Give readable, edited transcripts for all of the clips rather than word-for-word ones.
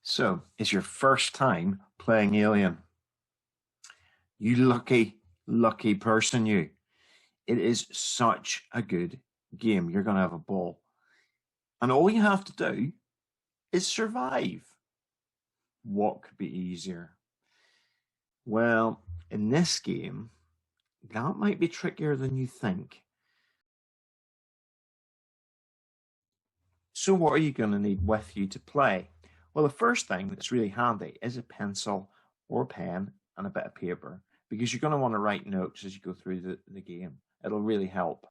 So, it's your first time playing Alien. You lucky, lucky person, you. It is such a good game. You're going to have a ball. And all you have to do is survive. What could be easier? Well, in this game, that might be trickier than you think. So what are you going to need with you to play? Well, the first thing that's really handy is a pencil or pen and a bit of paper, because you're going to want to write notes as you go through the game. It'll really help.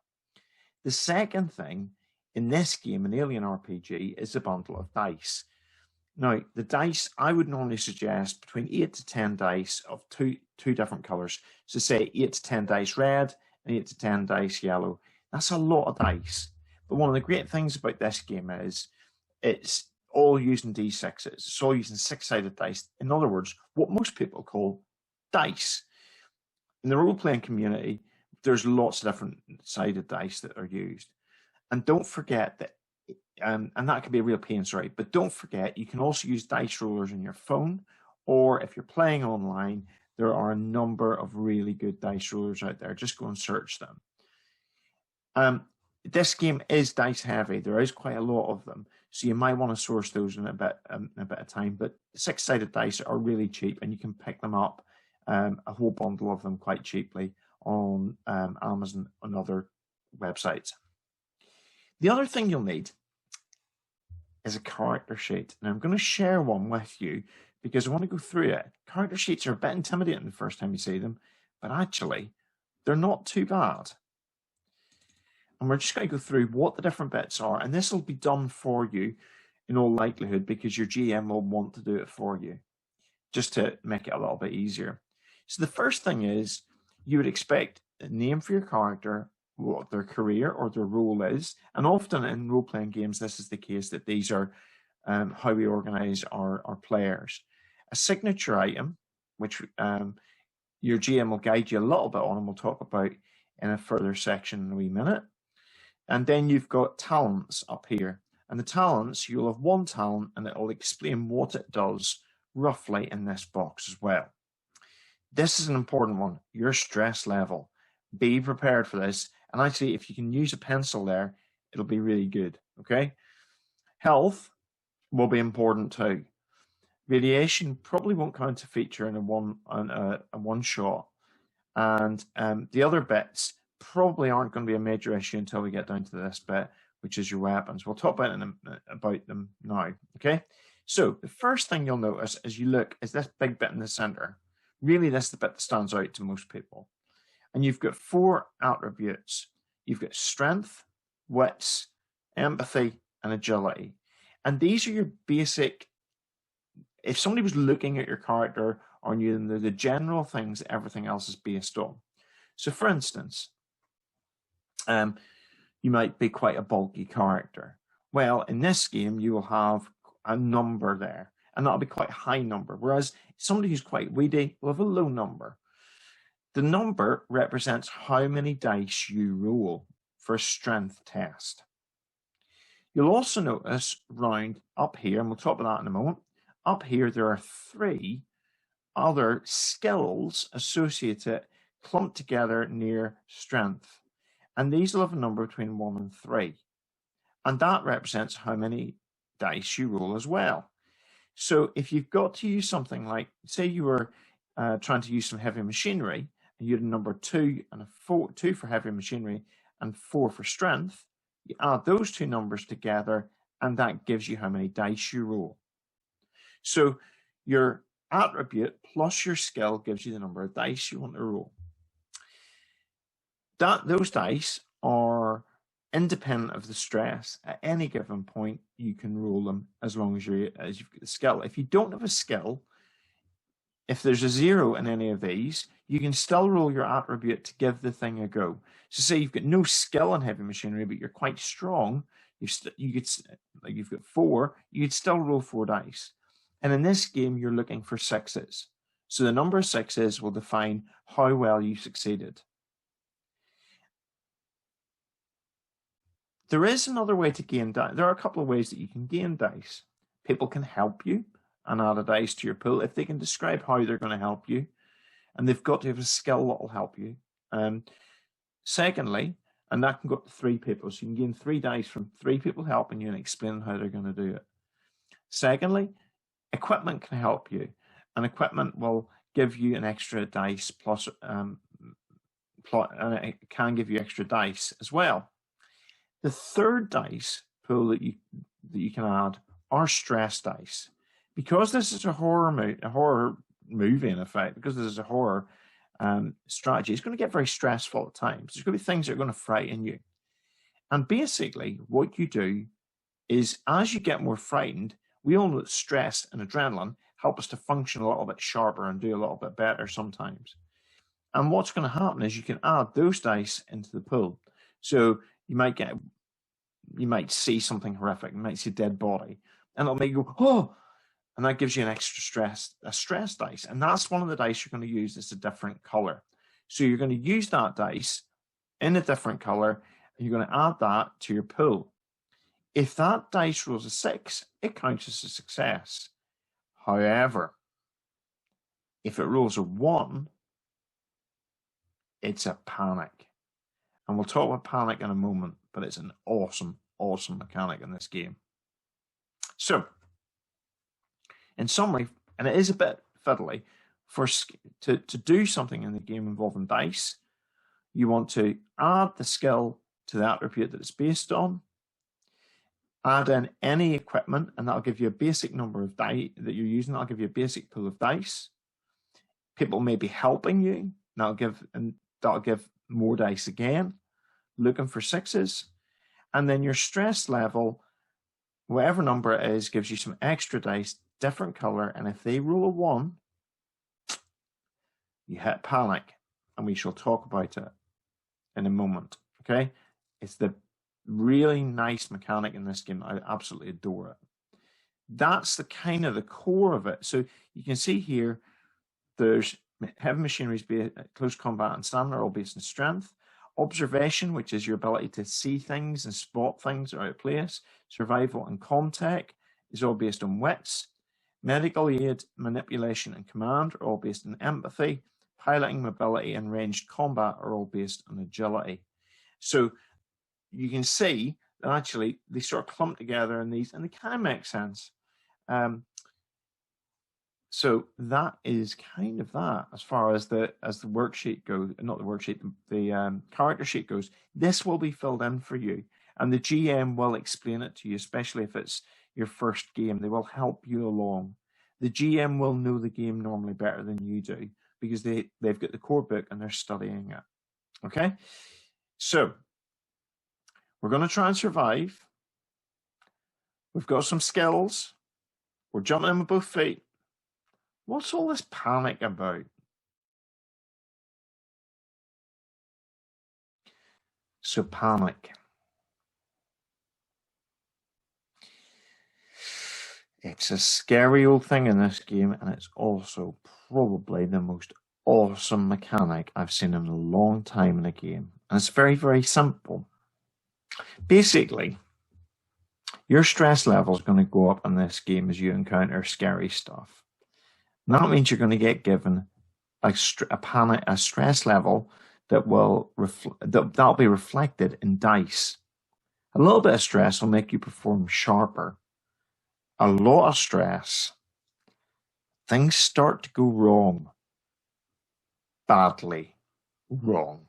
The second thing in this game, an Alien RPG, is a bundle of dice. Now, the dice, I would normally suggest between 8 to 10 dice of two different colours. So say 8 to 10 dice red and 8 to 10 dice yellow. That's a lot of dice. But one of the great things about this game is it's all using D6s. It's all using six-sided dice. In other words, what most people call dice. In the role-playing community, there's lots of different sided dice that are used. And don't forget that, and that can be a real pain, sorry, but don't forget you can also use dice rollers on your phone, or if you're playing online, there are a number of really good dice rollers out there. Just go and search them. This game is dice heavy. There is quite a lot of them, so you might want to source those in a bit of time. But six-sided dice are really cheap, and you can pick them up, a whole bundle of them, quite cheaply on Amazon and other websites. The other thing you'll need is a character sheet. Now I'm going to share one with you because I want to go through it. Character sheets are a bit intimidating the first time you see them, but actually they're not too bad. And we're just going to go through what the different bits are, and this will be done for you in all likelihood because your GM will want to do it for you, just to make it a little bit easier. So the first thing is you would expect a name for your character, what their career or their role is, and often in role-playing games this is the case, that these are how we organize our players. A signature item, which your GM will guide you a little bit on and we'll talk about in a further section in a wee minute. And then you've got talents up here. And the talents, you'll have one talent and it will explain what it does roughly in this box as well. This is an important one, your stress level. Be prepared for this. And actually, if you can use a pencil there, it'll be really good, okay? Health will be important too. Radiation probably won't count a feature in a one shot. And the other bits probably aren't going to be a major issue until we get down to this bit, which is your weapons. We'll talk about them now, okay? So the first thing you'll notice as you look is this big bit in the center. Really, this is the bit that stands out to most people. And you've got 4 attributes. You've got strength, wits, empathy, and agility. And these are your basic, if somebody was looking at your character or knew them, they're the general things that everything else is based on. So for instance, you might be quite a bulky character. Well, in this game, you will have a number there, and that'll be quite a high number. Whereas somebody who's quite weedy will have a low number. The number represents how many dice you roll for a strength test. You'll also notice round up here, and we'll talk about that in a moment, up here there are 3 other skills associated, clumped together near strength. And these will have a number between 1 and 3. And that represents how many dice you roll as well. So if you've got to use something like, say you were trying to use some heavy machinery, and you had a number 2 and a 4, 2 for heavy machinery and 4 for strength, you add those 2 numbers together and that gives you how many dice you roll. So your attribute plus your skill gives you the number of dice you want to roll. Those dice are independent of the stress. At any given point, you can roll them as long as you've got the skill. If you don't have a skill, if there's a 0 in any of these, you can still roll your attribute to give the thing a go. So say you've got no skill in heavy machinery, but you're quite strong, you've got 4, you could still roll 4 dice. And in this game, you're looking for 6s. So the number of 6s will define how well you succeeded. There is another way to gain dice. There are a couple of ways that you can gain dice. People can help you and add a dice to your pool if they can describe how they're going to help you, and they've got to have a skill that will help you. Secondly, and that can go up to 3 people, so you can gain 3 dice from 3 people helping you and explaining how they're going to do it. Secondly, equipment can help you, and equipment will give you an extra dice plus, and it can give you extra dice as well. The third dice pool that you can add are stress dice. Because this is a horror movie in effect, because this is a horror strategy, it's going to get very stressful at times. There's going to be things that are going to frighten you. And basically, what you do is, as you get more frightened, we all know that stress and adrenaline help us to function a little bit sharper and do a little bit better sometimes. And what's going to happen is you can add those dice into the pool. So you might see something horrific. You might see a dead body, and it'll make you go, oh, and that gives you an extra stress dice. And that's one of the dice you're going to use. It's a different color. So you're going to use that dice in a different color, and you're going to add that to your pool. If that dice rolls a 6, it counts as a success. However, if it rolls a 1, it's a panic. And we'll talk about panic in a moment, but it's an awesome, awesome mechanic in this game. So, in summary, and it is a bit fiddly, to do something in the game involving dice, you want to add the skill to the attribute that it's based on, add in any equipment, and that'll give you a basic number of dice that you're using. That'll give you a basic pool of dice. People may be helping you, and that'll give more dice again, looking for 6s. And then your stress level, whatever number it is, gives you some extra dice, different color, and if they roll a 1, you hit panic, and we shall talk about it in a moment. Okay, it's the really nice mechanic in this game. I absolutely adore it. That's the kind of the core of it. So you can see here, there's heavy machinery, close combat, and stamina are all based on strength. Observation, which is your ability to see things and spot things that are out of place. Survival and comm-tech is all based on wits. Medical aid, manipulation, and command are all based on empathy. Piloting, mobility, and ranged combat are all based on agility. So you can see that actually they sort of clump together in these, and they kind of make sense. So that is kind of that as far as the worksheet goes, not the worksheet, the character sheet goes. This will be filled in for you, and the GM will explain it to you, especially if it's your first game. They will help you along. The GM will know the game normally better than you do because they've got the core book and they're studying it. Okay, so we're going to try and survive. We've got some skills. We're jumping in with both feet. What's all this panic about? So panic. It's a scary old thing in this game, and it's also probably the most awesome mechanic I've seen in a long time in a game. And it's very, very simple. Basically, your stress level is going to go up in this game as you encounter scary stuff. And that means you're going to get given a stress level that will that'll be reflected in dice. A little bit of stress will make you perform sharper. A lot of stress, things start to go wrong. Badly wrong.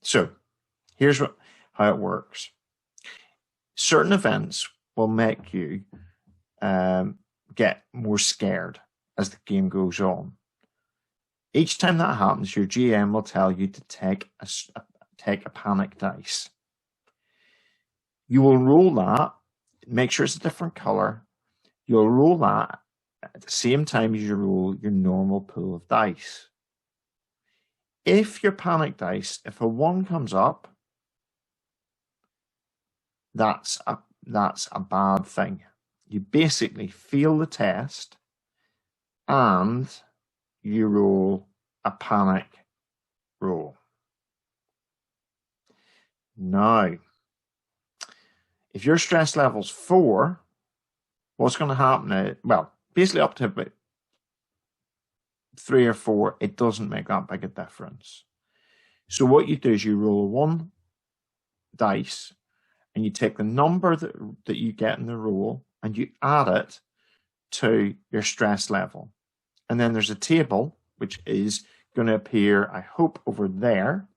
So here's how it works. Certain events will make you get more scared as the game goes on. Each time that happens, your GM will tell you to take a panic dice. You will roll that, make sure it's a different color. You'll roll that at the same time as you roll your normal pool of dice. If your panic dice, if a 1 comes up, that's a bad thing. You basically fail the test and you roll a panic roll. Now, if your stress level's 4, what's going to happen is, well, basically up to about 3 or 4, it doesn't make that big a difference. So what you do is you roll 1 dice and you take the number that you get in the roll and you add it to your stress level. And then there's a table which is going to appear, I hope, over there.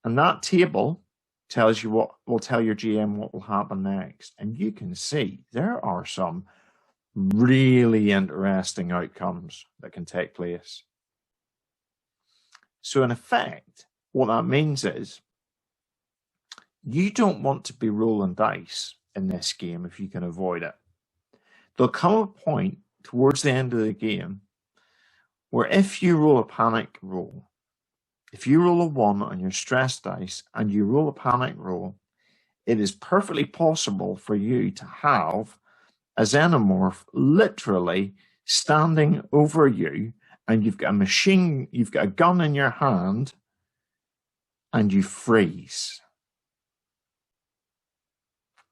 And that table tells you what will tell your GM what will happen next. And you can see there are some really interesting outcomes that can take place. So in effect, what that means is you don't want to be rolling dice in this game if you can avoid it. There'll come a point towards the end of the game where if you roll a panic roll, if you roll a 1 on your stress dice and you roll a panic roll, it is perfectly possible for you to have a xenomorph literally standing over you, and you've got a gun in your hand, and you freeze.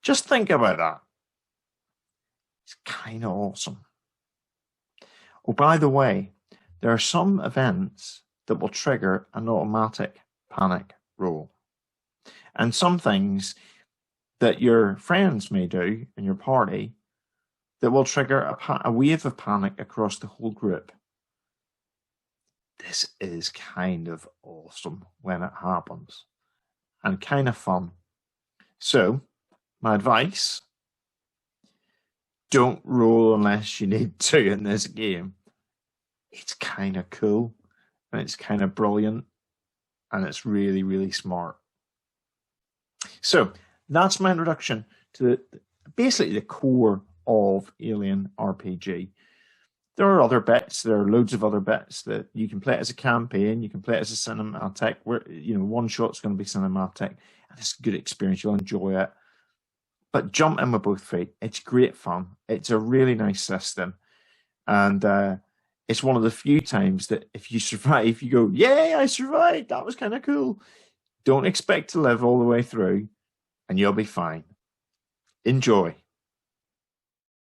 Just think about that. It's kind of awesome. Oh, by the way, there are some events that will trigger an automatic panic roll. And some things that your friends may do in your party that will trigger a wave of panic across the whole group. This is kind of awesome when it happens and kind of fun. So, my advice, don't roll unless you need to in this game. It's kind of cool and it's kind of brilliant and it's really, really smart. So that's my introduction to basically the core of Alien RPG. There are other bits. There are loads of other bits that you can play it as a campaign. You can play it as a cinematic. Where one shot's going to be cinematic, and it's a good experience. You'll enjoy it. But jump in with both feet. It's great fun. It's a really nice system, and it's one of the few times that if you survive, you go, "Yay, I survived! That was kind of cool." Don't expect to live all the way through, and you'll be fine. Enjoy.